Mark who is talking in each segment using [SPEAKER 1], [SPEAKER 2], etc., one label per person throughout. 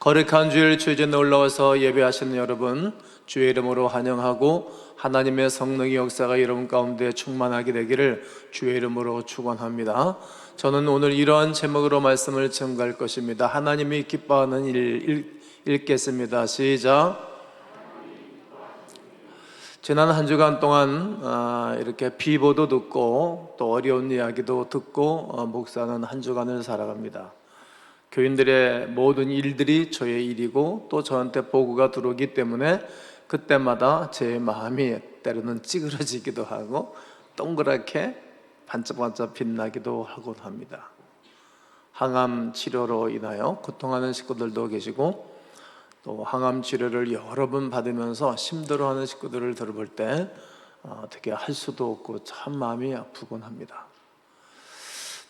[SPEAKER 1] 거룩한 주일 주일전에 올라와서 예배하시는 여러분, 주의 이름으로 환영하고 하나님의 성령의 역사가 여러분 가운데 충만하게 되기를 주의 이름으로 축원합니다. 저는 오늘 이러한 제목으로 말씀을 전가할 것입니다. 하나님이 기뻐하는 일 읽겠습니다. 시작. 지난 한 주간 동안 이렇게 비보도 듣고 또 어려운 이야기도 듣고 목사는 한 주간을 살아갑니다. 교인들의 모든 일들이 저의 일이고 또 저한테 보고가 들어오기 때문에 그때마다 제 마음이 때로는 찌그러지기도 하고 동그랗게 반짝반짝 빛나기도 하곤 합니다. 항암 치료로 인하여 고통하는 식구들도 계시고 또 항암 치료를 여러 번 받으면서 힘들어하는 식구들을 들어볼 때 어떻게 할 수도 없고 참 마음이 아프곤 합니다.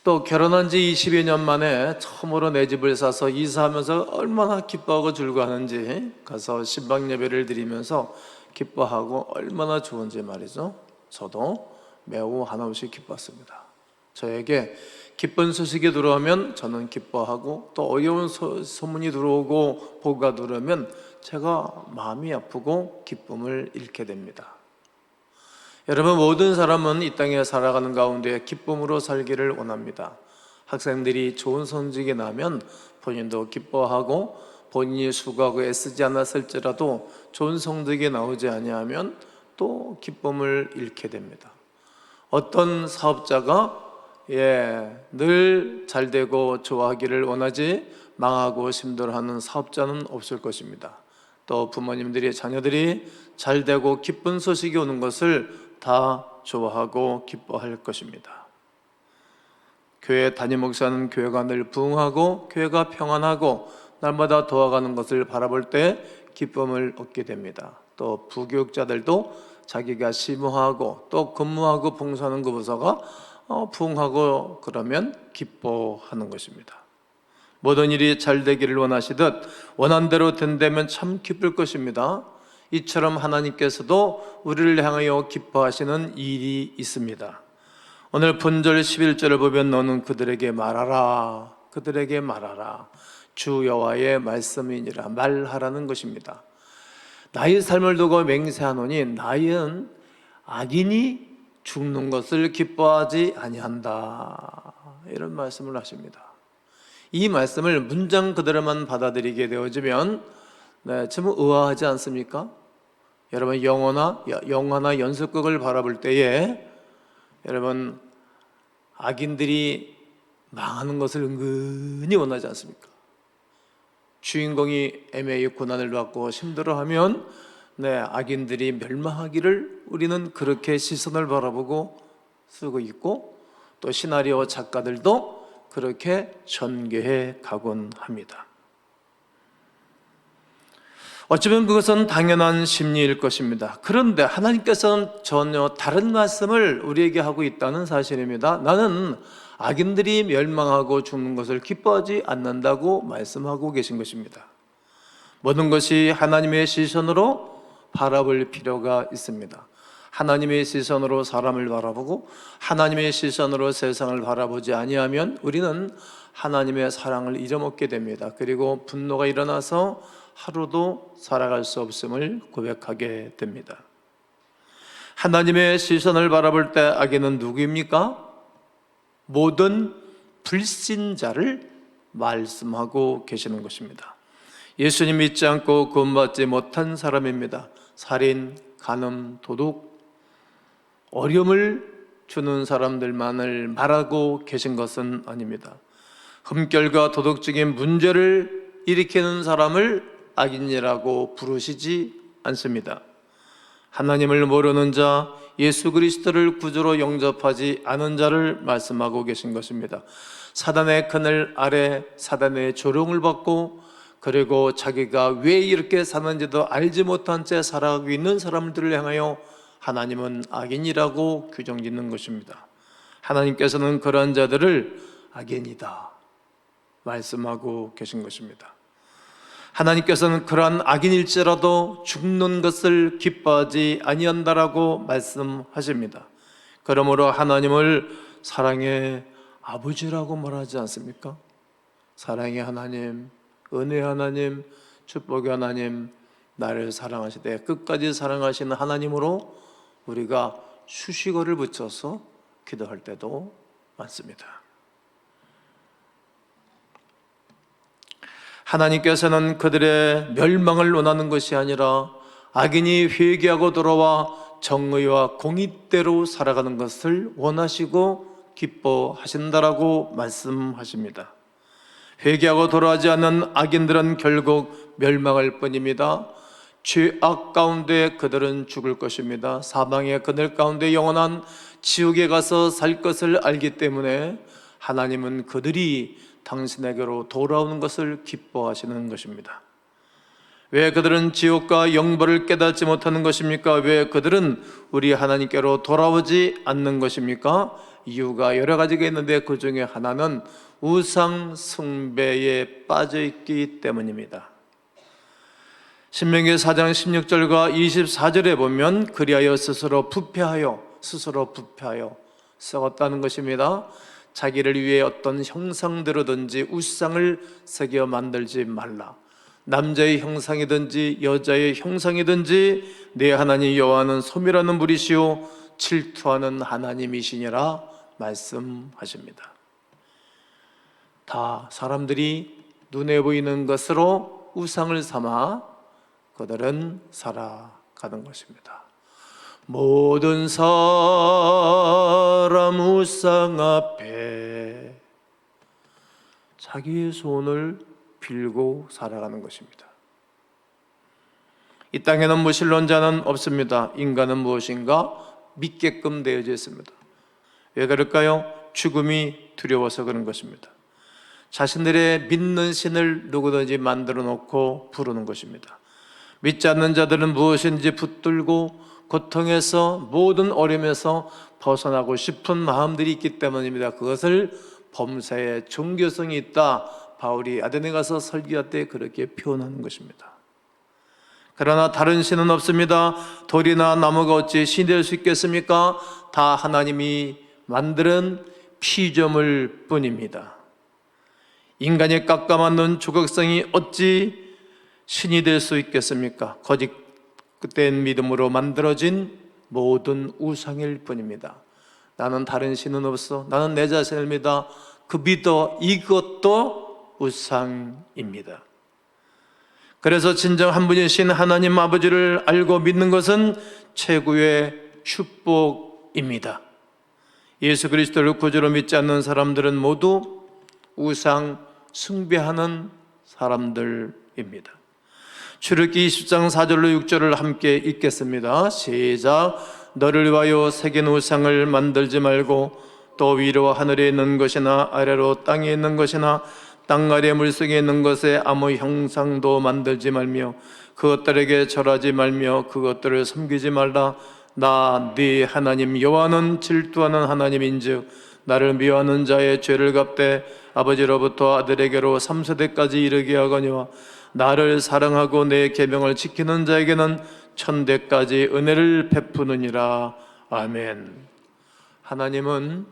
[SPEAKER 1] 또 결혼한 지 20여 년 만에 처음으로 내 집을 사서 이사하면서 얼마나 기뻐하고 즐거워하는지 가서 신방 예배를 드리면서 기뻐하고 얼마나 좋은지 말이죠. 저도 매우 한없이 기뻤습니다. 저에게 기쁜 소식이 들어오면 저는 기뻐하고 또 어려운 소문이 들어오고 보고가 들어오면 제가 마음이 아프고 기쁨을 잃게 됩니다. 여러분, 모든 사람은 이 땅에 살아가는 가운데 기쁨으로 살기를 원합니다. 학생들이 좋은 성적이 나면 본인도 기뻐하고 본인이 수고하고 애쓰지 않았을지라도 좋은 성적이 나오지 아니하면 또 기쁨을 잃게 됩니다. 어떤 사업자가 늘 잘되고 좋아하기를 원하지 망하고 힘들어하는 사업자는 없을 것입니다. 또 부모님들이 자녀들이 잘되고 기쁜 소식이 오는 것을 다 좋아하고 기뻐할 것입니다. 교회 담임 목사는 교회가 늘 부흥하고 교회가 평안하고 날마다 도와가는 것을 바라볼 때 기쁨을 얻게 됩니다. 또 부교육자들도 자기가 심호하고 또 근무하고 봉사하는 그 부서가 부흥하고 그러면 기뻐하는 것입니다. 모든 일이 잘 되기를 원하시듯 원한 대로 된다면 참 기쁠 것입니다. 이처럼 하나님께서도 우리를 향하여 기뻐하시는 일이 있습니다. 오늘 본절 11절을 보면 너는 그들에게 말하라, 그들에게 말하라. 주 여호와의 말씀이니라, 말하라는 것입니다. 나의 삶을 두고 맹세하노니 나는 악인이 죽는 것을 기뻐하지 아니한다, 이런 말씀을 하십니다. 이 말씀을 문장 그대로만 받아들이게 되어지면 참 의아하지 않습니까? 여러분, 영화나 연속극을 바라볼 때에 여러분 악인들이 망하는 것을 은근히 원하지 않습니까? 주인공이 애매히 고난을 받고 힘들어하면 악인들이 멸망하기를 우리는 그렇게 시선을 바라보고 쓰고 있고 또 시나리오 작가들도 그렇게 전개해 가곤 합니다. 어쩌면 그것은 당연한 심리일 것입니다. 그런데 하나님께서는 전혀 다른 말씀을 우리에게 하고 있다는 사실입니다. 나는 악인들이 멸망하고 죽는 것을 기뻐하지 않는다고 말씀하고 계신 것입니다. 모든 것이 하나님의 시선으로 바라볼 필요가 있습니다. 하나님의 시선으로 사람을 바라보고 하나님의 시선으로 세상을 바라보지 아니하면 우리는 하나님의 사랑을 잊어먹게 됩니다. 그리고 분노가 일어나서 하루도 살아갈 수 없음을 고백하게 됩니다. 하나님의 시선을 바라볼 때 악인은 누구입니까? 모든 불신자를 말씀하고 계시는 것입니다. 예수님 믿지 않고 구원받지 못한 사람입니다. 살인, 간음, 도둑, 어려움을 주는 사람들만을 말하고 계신 것은 아닙니다. 흠결과 도덕적인 문제를 일으키는 사람을 악인이라고 부르시지 않습니다. 하나님을 모르는 자, 예수 그리스도를 구주로 영접하지 않은 자를 말씀하고 계신 것입니다. 사단의 그늘 아래 사단의 조롱을 받고 그리고 자기가 왜 이렇게 사는지도 알지 못한 채 살아가고 있는 사람들을 향하여 하나님은 악인이라고 규정짓는 것입니다. 하나님께서는 그러한 자들을 악인이다 말씀하고 계신 것입니다. 하나님께서는 그러한 악인일지라도 죽는 것을 기뻐하지 아니한다라고 말씀하십니다. 그러므로 하나님을 사랑의 아버지라고 말하지 않습니까? 사랑의 하나님, 은혜 하나님, 축복의 하나님, 나를 사랑하시되 끝까지 사랑하시는 하나님으로 우리가 수식어를 붙여서 기도할 때도 많습니다. 하나님께서는 그들의 멸망을 원하는 것이 아니라 악인이 회개하고 돌아와 정의와 공의대로 살아가는 것을 원하시고 기뻐하신다라고 말씀하십니다. 회개하고 돌아오지 않는 악인들은 결국 멸망할 뿐입니다. 죄악 가운데 그들은 죽을 것입니다. 사망의 그늘 가운데 영원한 지옥에 가서 살 것을 알기 때문에 하나님은 그들이 당신에게로 돌아오는 것을 기뻐하시는 것입니다. 왜 그들은 지옥과 영벌을 깨닫지 못하는 것입니까? 왜 그들은 우리 하나님께로 돌아오지 않는 것입니까? 이유가 여러 가지가 있는데 그 중에 하나는 우상 숭배에 빠져 있기 때문입니다. 신명기 4장 16절과 24절에 보면 그리하여 스스로 부패하여 썩었다는 것입니다. 자기를 위해 어떤 형상대로든지 우상을 새겨 만들지 말라. 남자의 형상이든지 여자의 형상이든지 내 하나님 여호와는 소멸하는 불이시요 질투하는 하나님이시니라 말씀하십니다. 다 사람들이 눈에 보이는 것으로 우상을 삼아 그들은 살아가는 것입니다. 모든 사람 우상 앞에 자기의 손을 빌고 살아가는 것입니다. 이 땅에는 무신론자는 없습니다. 인간은 무엇인가 믿게끔 되어져 있습니다. 왜 그럴까요? 죽음이 두려워서 그런 것입니다. 자신들의 믿는 신을 누구든지 만들어 놓고 부르는 것입니다. 믿지 않는 자들은 무엇인지 붙들고 고통에서 모든 어려움에서 벗어나고 싶은 마음들이 있기 때문입니다. 그것을 범사에 종교성이 있다. 바울이 아데네 가서 설교할 때 그렇게 표현하는 것입니다. 그러나 다른 신은 없습니다. 돌이나 나무가 어찌 신이 될 수 있겠습니까? 다 하나님이 만드는 피조물 뿐입니다. 인간이 깎아만든 조각성이 어찌 신이 될 수 있겠습니까? 거짓된 믿음으로 만들어진 모든 우상일 뿐입니다. 나는 다른 신은 없어. 나는 내 자신을 믿어. 그 믿어. 이것도 우상입니다. 그래서 진정 한 분이신 하나님 아버지를 알고 믿는 것은 최고의 축복입니다. 예수 그리스도를 구주로 믿지 않는 사람들은 모두 우상 숭배하는 사람들입니다. 출애굽기 20장 4절로 6절을 함께 읽겠습니다. 시작. 너를 위하여 새긴 우상을 만들지 말고 또 위로 하늘에 있는 것이나 아래로 땅에 있는 것이나 땅 아래 물속에 있는 것에 아무 형상도 만들지 말며 그것들에게 절하지 말며 그것들을 섬기지 말라. 나 네 하나님 여호와는 질투하는 하나님인즉 나를 미워하는 자의 죄를 갚되 아버지로부터 아들에게로 3세대까지 이르게 하거니와 나를 사랑하고 내 계명을 지키는 자에게는 천대까지 은혜를 베푸느니라. 아멘. 하나님은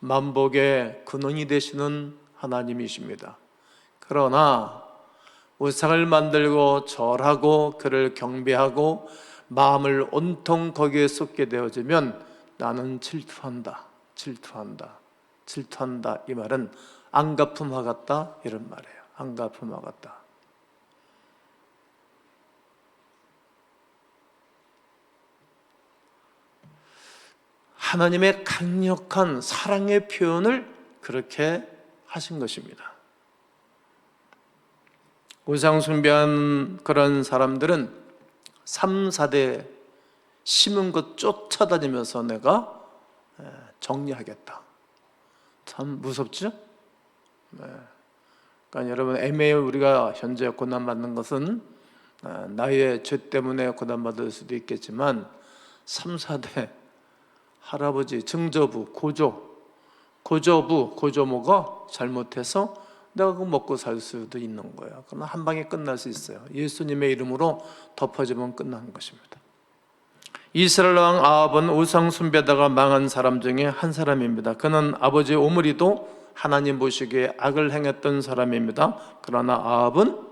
[SPEAKER 1] 만복의 근원이 되시는 하나님이십니다. 그러나 우상을 만들고 절하고 그를 경배하고 마음을 온통 거기에 쏟게 되어지면 나는 질투한다. 이 말은 안갚음화 같다 이런 말이에요. 안갚음화 같다. 하나님의 강력한 사랑의 표현을 그렇게 하신 것입니다. 우상 숭배한 그런 사람들은 3, 4대 심은 것 쫓아다니면서 내가 정리하겠다. 참 무섭죠? 그러니까 여러분 애매히 우리가 현재 고난받는 것은 나의 죄 때문에 고난받을 수도 있겠지만 3, 4대 할아버지, 증조부, 고조모가 잘못해서 내가 그거 먹고 살 수도 있는 거예요. 그러나 한 방에 끝날 수 있어요. 예수님의 이름으로 덮어지면 끝나는 것입니다. 이스라엘 왕 아합은 우상 숭배다가 망한 사람 중에 한 사람입니다. 그는 아버지 오므리도 하나님 보시기에 악을 행했던 사람입니다. 그러나 아합은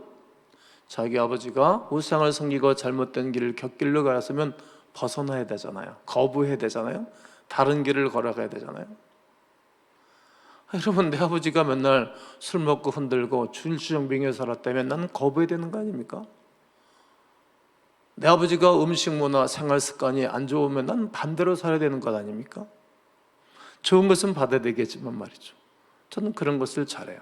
[SPEAKER 1] 자기 아버지가 우상을 섬기고 잘못된 길을 곁길로 가였으면 벗어나야 되잖아요. 거부해야 되잖아요. 다른 길을 걸어가야 되잖아요. 여러분, 내 아버지가 맨날 술 먹고 흔들고 줄주정뱅이에 살았다면 나는 거부해야 되는 거 아닙니까? 내 아버지가 음식 문화, 생활 습관이 안 좋으면 나는 반대로 살아야 되는 것 아닙니까? 좋은 것은 받아야 되겠지만 말이죠. 저는 그런 것을 잘해요.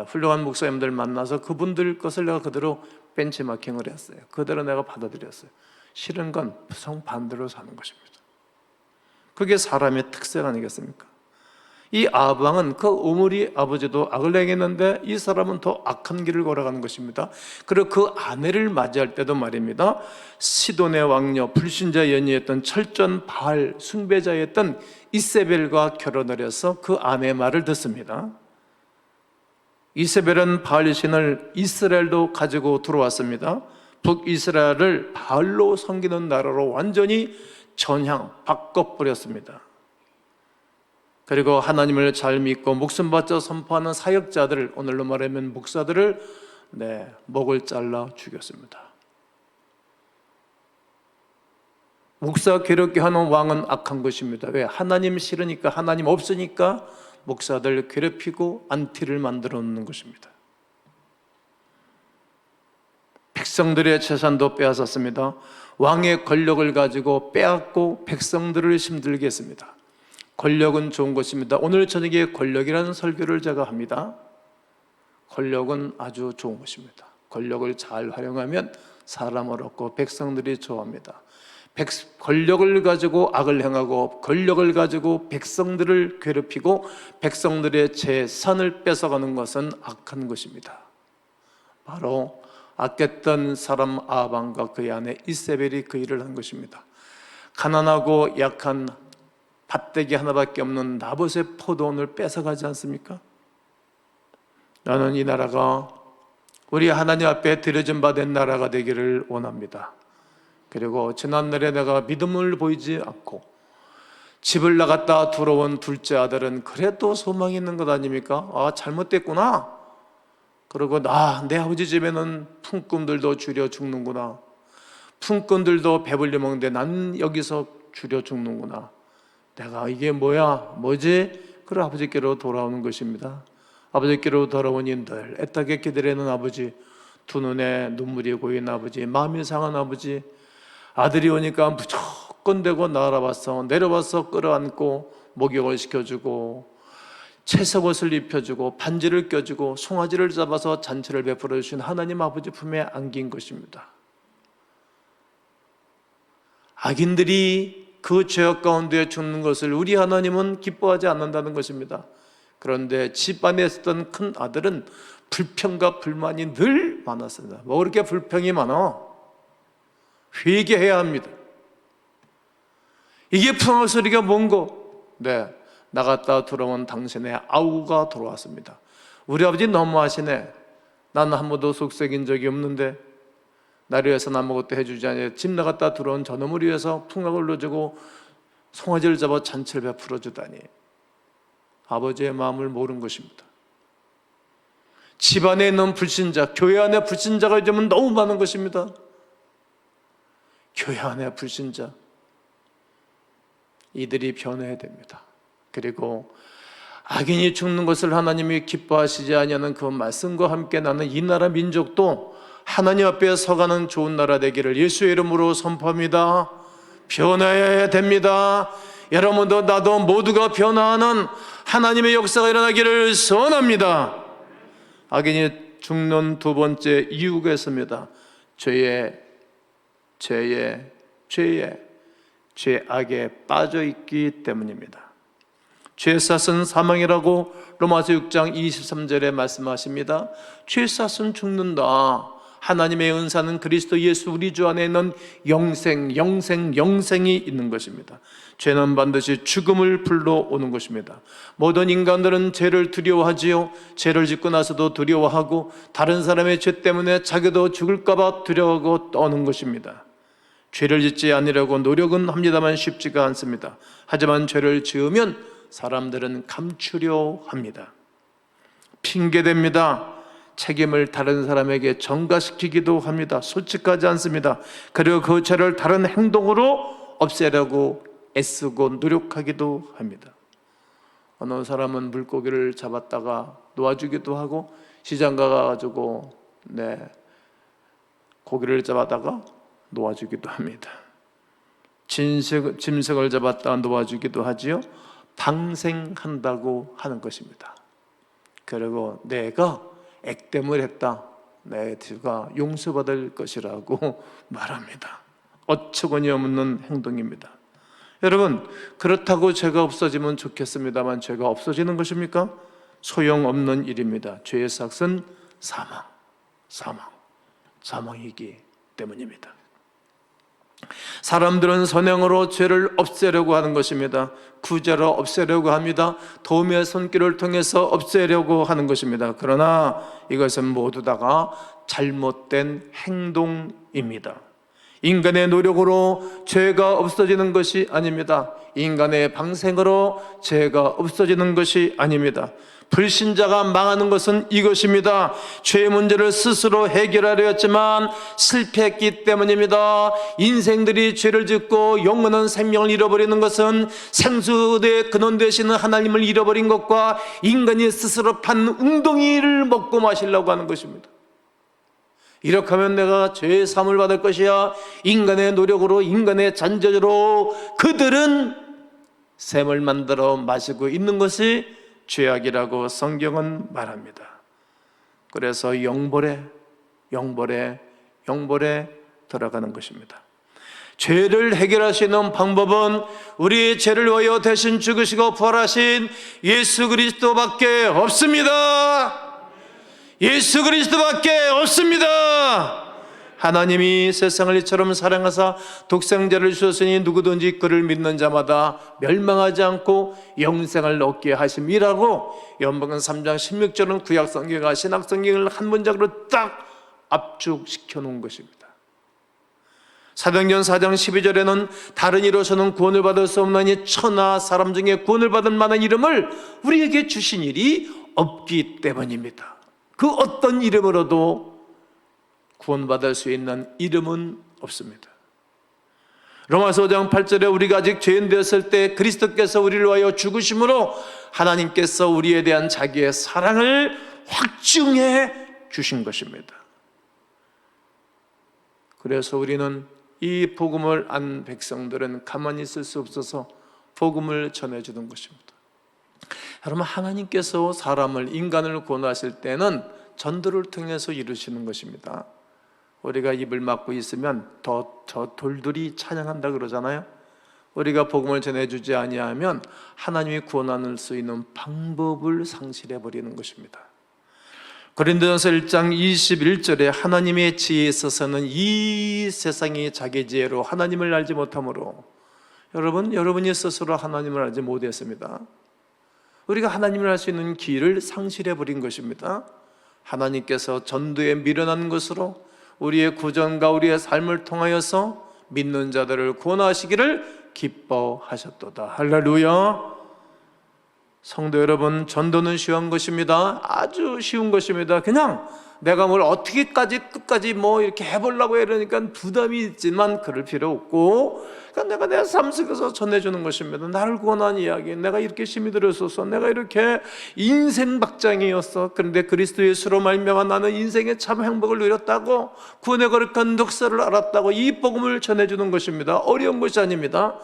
[SPEAKER 1] 훌륭한 목사님들 만나서 그분들 것을 내가 그대로 벤치마킹을 했어요. 그대로 내가 받아들였어요. 싫은 건 정반대로 사는 것입니다. 그게 사람의 특색 아니겠습니까? 이 아합 왕은 그 오므리 아버지도 악을 행했는데 이 사람은 더 악한 길을 걸어가는 것입니다. 그리고 그 아내를 맞이할 때도 말입니다, 시돈의 왕녀, 불신자 연이었던 철전 바알 숭배자였던 이세벨과 결혼을 해서 그 아내의 말을 듣습니다. 이세벨은 바알 신을 이스라엘도 가지고 들어왔습니다. 북이스라엘을 바알로 섬기는 나라로 완전히 전향 바꿔버렸습니다. 그리고 하나님을 잘 믿고 목숨 바쳐 선포하는 사역자들을, 오늘로 말하면 목사들을 목을 잘라 죽였습니다. 목사 괴롭게 하는 왕은 악한 것입니다. 왜? 하나님 싫으니까, 하나님 없으니까 목사들 괴롭히고 안티를 만들어 놓는 것입니다. 백성들의 재산도 빼앗았습니다. 왕의 권력을 가지고 빼앗고 백성들을 힘들게 했습니다. 권력은 좋은 것입니다. 오늘 저녁에 권력이라는 설교를 제가 합니다. 권력은 아주 좋은 것입니다. 권력을 잘 활용하면 사람을 얻고 백성들이 좋아합니다. 권력을 가지고 악을 행하고 권력을 가지고 백성들을 괴롭히고 백성들의 재산을 뺏어가는 것은 악한 것입니다. 바로 악했던 사람 아합 왕과 그의 아내 이세벨이 그 일을 한 것입니다. 가난하고 약한 밭대기 하나밖에 없는 나봇의 포도원을 뺏어가지 않습니까? 나는 이 나라가 우리 하나님 앞에 드려진 바 된 나라가 되기를 원합니다. 그리고 지난날에 내가 믿음을 보이지 않고 집을 나갔다 들어온 둘째 아들은 그래도 소망이 있는 것 아닙니까? 아, 잘못됐구나. 그리고 내 아버지 집에는 품꾼들도 줄여 죽는구나. 품꾼들도 배불리 먹는데 난 여기서 줄여 죽는구나. 내가 이게 뭐지? 그래 아버지께로 돌아오는 것입니다. 아버지께로 돌아오니 늘 애타게 기다리는 아버지, 두 눈에 눈물이 고인 아버지, 마음이 상한 아버지, 아들이 오니까 무조건 되고 내려와서 끌어안고 목욕을 시켜주고 채석옷을 입혀주고 반지를 껴주고 송아지를 잡아서 잔치를 베풀어 주신 하나님 아버지 품에 안긴 것입니다. 악인들이 그 죄악 가운데 죽는 것을 우리 하나님은 기뻐하지 않는다는 것입니다. 그런데 집안에 있었던 큰 아들은 불평과 불만이 늘 많았습니다. 뭐 그렇게 불평이 많아? 회개해야 합니다. 이게 풍악 소리가 뭔고? 나갔다 들어온 당신의 아우가 들어왔습니다. 우리 아버지 너무하시네. 나는 한 번도 속삭인 적이 없는데 나를 위해서는 아무것도 해주지 않아요. 집 나갔다 들어온 저놈을 위해서 풍악을 넣어주고 송아지를 잡아 잔치를 베풀어 주다니. 아버지의 마음을 모른 것입니다. 집안에 있는 불신자, 교회 안에 불신자가 요즘은 너무 많은 것입니다. 교회 안에 불신자, 이들이 변해야 됩니다. 그리고 악인이 죽는 것을 하나님이 기뻐하시지 아니하는 그 말씀과 함께 나는 이 나라 민족도 하나님 앞에 서가는 좋은 나라 되기를 예수의 이름으로 선포합니다. 변해야 됩니다. 여러분도 나도 모두가 변화하는 하나님의 역사가 일어나기를 소원합니다. 악인이 죽는 두 번째 이유가 있습니다. 죄악에 빠져 있기 때문입니다. 죄삿은 사망이라고 로마서 6장 23절에 말씀하십니다. 죄삿은 죽는다. 하나님의 은사는 그리스도 예수 우리 주 안에 있는 영생이 있는 것입니다. 죄는 반드시 죽음을 불러오는 것입니다. 모든 인간들은 죄를 두려워하지요. 죄를 짓고 나서도 두려워하고 다른 사람의 죄 때문에 자기도 죽을까 봐 두려워하고 떠는 것입니다. 죄를 짓지 않으려고 노력은 합니다만 쉽지가 않습니다. 하지만 죄를 지으면 사람들은 감추려 합니다. 핑계댑니다. 책임을 다른 사람에게 전가시키기도 합니다. 솔직하지 않습니다. 그리고 그 죄를 다른 행동으로 없애려고 애쓰고 노력하기도 합니다. 어느 사람은 물고기를 잡았다가 놓아주기도 하고, 시장 가가지고 고기를 잡았다가 놓아주기도 합니다. 짐승을 잡았다가 놓아주기도 하지요. 방생한다고 하는 것입니다. 그리고 내가 액땜을 했다, 내 죄가 용서받을 것이라고 말합니다. 어처구니 없는 행동입니다. 여러분, 그렇다고 죄가 없어지면 좋겠습니다만 죄가 없어지는 것입니까? 소용없는 일입니다. 죄의 삭은 사망이기 때문입니다. 사람들은 선행으로 죄를 없애려고 하는 것입니다. 구제로 없애려고 합니다. 도움의 손길을 통해서 없애려고 하는 것입니다. 그러나 이것은 모두 다가 잘못된 행동입니다. 인간의 노력으로 죄가 없어지는 것이 아닙니다. 인간의 방생으로 죄가 없어지는 것이 아닙니다. 불신자가 망하는 것은 이것입니다. 죄의 문제를 스스로 해결하려 했지만 실패했기 때문입니다. 인생들이 죄를 짓고 영원한 생명을 잃어버리는 것은 생수의 근원 되시는 하나님을 잃어버린 것과 인간이 스스로 판 웅덩이를 먹고 마시려고 하는 것입니다. 이렇게 하면 내가 죄의 사함을 받을 것이야. 인간의 노력으로, 인간의 잔재주로 그들은 샘을 만들어 마시고 있는 것이 죄악이라고 성경은 말합니다. 그래서 영벌에 들어가는 것입니다. 죄를 해결할 수 있는 방법은 우리의 죄를 위하여 대신 죽으시고 부활하신 예수 그리스도밖에 없습니다. 예수 그리스도밖에 없습니다. 하나님이 세상을 이처럼 사랑하사 독생자를 주셨으니 누구든지 그를 믿는 자마다 멸망하지 않고 영생을 얻게 하심이라고 요한복음 3장 16절은 구약성경과 신약성경을 한 문장으로 딱 압축시켜 놓은 것입니다. 사도행전 4장 12절에는 다른 이로서는 구원을 받을 수 없나니 천하 사람 중에 구원을 받을 만한 이름을 우리에게 주신 일이 없기 때문입니다. 그 어떤 이름으로도 구원받을 수 있는 이름은 없습니다. 로마서 5장 8절에 우리가 아직 죄인 되었을 때 그리스도께서 우리를 위하여 죽으심으로 하나님께서 우리에 대한 자기의 사랑을 확증해 주신 것입니다. 그래서 우리는 이 복음을 안 백성들은 가만히 있을 수 없어서 복음을 전해주는 것입니다. 여러분, 하나님께서 사람을, 인간을 구원하실 때는 전도를 통해서 이루시는 것입니다. 우리가 입을 막고 있으면 저 돌들이 찬양한다 그러잖아요. 우리가 복음을 전해주지 아니하면 하나님이 구원할 수 있는 방법을 상실해 버리는 것입니다. 고린도전서 1장 21절에 하나님의 지혜에 있어서는 이 세상이 자기 지혜로 하나님을 알지 못하므로, 여러분이 스스로 하나님을 알지 못했습니다. 우리가 하나님을 알 수 있는 길을 상실해 버린 것입니다. 하나님께서 전도에 미련한 것으로 우리의 구전과 우리의 삶을 통하여서 믿는 자들을 구원하시기를 기뻐하셨도다. 할렐루야. 성도 여러분, 전도는 쉬운 것입니다. 아주 쉬운 것입니다. 그냥 내가 뭘 어떻게까지 끝까지 이렇게 해보려고 이러니까 부담이 있지만 그럴 필요 없고, 그러니까 내가 내 삶 속에서 전해주는 것입니다. 나를 구원한 이야기, 내가 이렇게 심히 들었었어, 내가 이렇게 인생 박장이었어, 그런데 그리스도 예수로 말미암아 나는 인생의 참 행복을 누렸다고, 구원의 거룩한 덕사를 알았다고, 이 복음을 전해주는 것입니다. 어려운 것이 아닙니다.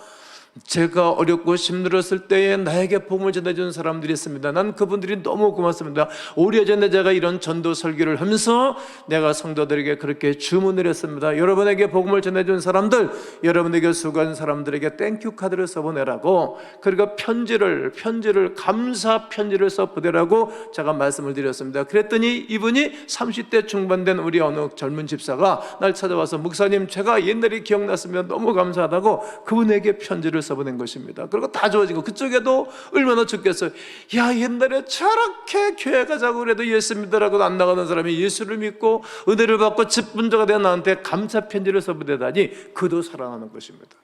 [SPEAKER 1] 제가 어렵고 힘들었을 때에 나에게 복음을 전해주는 사람들이 있습니다. 난 그분들이 너무 고맙습니다. 오래 전에 제가 이런 전도 설교를 하면서 내가 성도들에게 그렇게 주문을 했습니다. 여러분에게 복음을 전해준 사람들, 여러분에게 수고한 사람들에게 땡큐 카드를 써보내라고, 그리고 편지를 감사 편지를 써보내라고 제가 말씀을 드렸습니다. 그랬더니 이분이 30대 중반 된 우리 어느 젊은 집사가 날 찾아와서, 목사님, 제가 옛날에 기억났으면 너무 감사하다고 그분에게 편지를 써보낸 것입니다. 그리고 다 좋아지고, 그쪽에도 얼마나 좋겠어요. 야, 옛날에 저렇게 교회 가자고 그래도 예수 믿으라고 안 나가는 사람이 예수를 믿고 은혜를 받고 집분자가 되어 나한테 감사 편지를 써보내다니, 그도 사랑하는 것입니다.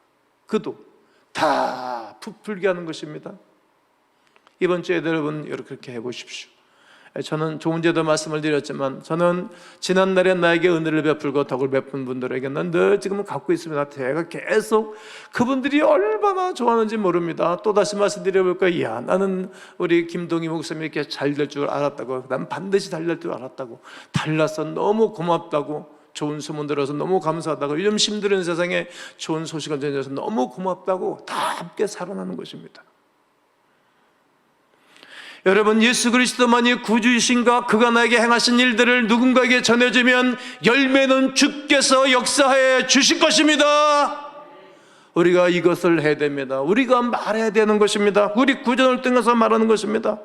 [SPEAKER 1] 그도 다 부풀게 하는 것입니다. 이번 주에 여러분 그렇게 해보십시오. 저는 조금 전에도 말씀을 드렸지만 저는 지난날에 나에게 은혜를 베풀고 덕을 베푼 분들에게는 늘 지금 갖고 있습니다. 제가 계속 그분들이 얼마나 좋아하는지 모릅니다. 또다시 말씀드려볼까요? 이야, 나는 우리 김동희 목사님이 이렇게 잘 될 줄 알았다고, 난 반드시 잘 될 줄 알았다고, 달라서 너무 고맙다고, 좋은 소문 들어서 너무 감사하다고, 요즘 힘든 세상에 좋은 소식을 전해줘서 너무 고맙다고 다 함께 살아나는 것입니다. 여러분, 예수 그리스도만이 구주이신가, 그가 나에게 행하신 일들을 누군가에게 전해주면 열매는 주께서 역사해 주실 것입니다. 우리가 이것을 해야 됩니다. 우리가 말해야 되는 것입니다. 우리 구전을 통해서 말하는 것입니다.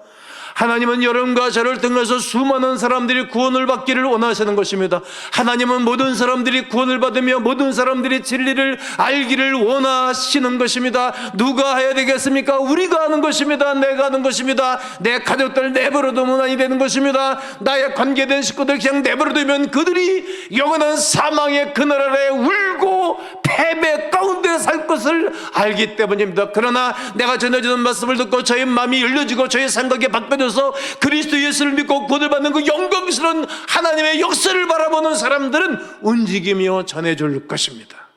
[SPEAKER 1] 하나님은 여러분과 저를 통해서 수많은 사람들이 구원을 받기를 원하시는 것입니다. 하나님은 모든 사람들이 구원을 받으며 모든 사람들이 진리를 알기를 원하시는 것입니다. 누가 해야 되겠습니까? 우리가 하는 것입니다. 내가 하는 것입니다. 내 가족들 내버려두면 아니 되는 것입니다. 나의 관계된 식구들 그냥 내버려두면 그들이 영원한 사망의 그늘 아래 울고 패배 가운데 살 것을 알기 때문입니다. 그러나 내가 전해주는 말씀을 듣고 저의 마음이 열려지고 저의 생각이 바뀌어져서 그리스도 예수를 믿고 구원을 받는 그 영광스러운 하나님의 역사를 바라보는 사람들은 움직이며 전해줄 것입니다.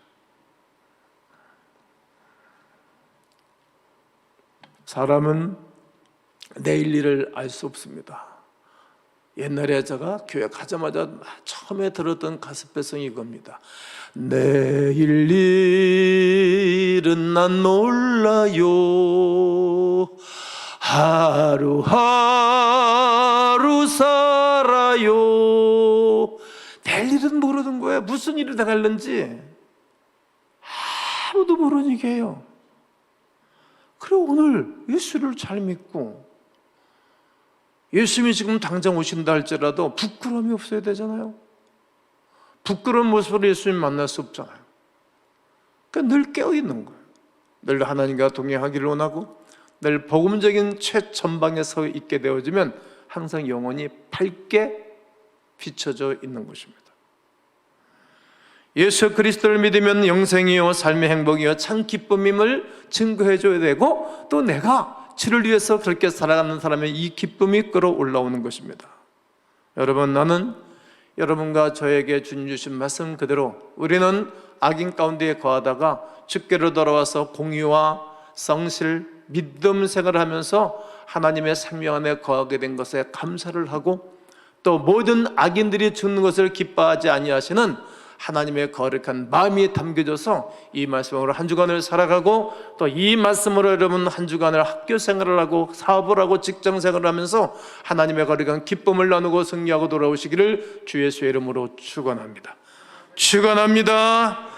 [SPEAKER 1] 사람은 내일 일을 알 수 없습니다. 옛날에 제가 교회 가자마자 처음에 들었던 가스펠성이 이겁니다. 내일 일은 난 몰라요. 하루하루 살아요. 내일 일은 모르는 거예요. 무슨 일이 당할는지 아무도 모르는 얘기예요. 그래, 오늘 예수를 잘 믿고 예수님이 지금 당장 오신다 할지라도 부끄러움이 없어야 되잖아요. 부끄러운 모습으로 예수님 만날 수 없잖아요. 그러니까 늘 깨어있는 거예요. 늘 하나님과 동행하기를 원하고 늘 복음적인 최전방에 서 있게 되어지면 항상 영혼이 밝게 비춰져 있는 것입니다. 예수 그리스도를 믿으면 영생이요 삶의 행복이요 참 기쁨임을 증거해줘야 되고, 또 내가 주를 위해서 그렇게 살아가는 사람의 이 기쁨이 끌어올라오는 것입니다. 여러분, 나는 여러분과 저에게 주님 주신 말씀 그대로 우리는 악인 가운데 거하다가 주께로 돌아와서 공의와 성실, 믿음 생활을 하면서 하나님의 생명 안에 거하게 된 것에 감사를 하고, 또 모든 악인들이 죽는 것을 기뻐하지 아니하시는 하나님의 거룩한 마음이 담겨져서 이 말씀으로 한 주간을 살아가고, 또 이 말씀으로 여러분 한 주간을 학교 생활을 하고 사업을 하고 직장 생활을 하면서 하나님의 거룩한 기쁨을 나누고 승리하고 돌아오시기를 주 예수의 이름으로 축원합니다. 축원합니다.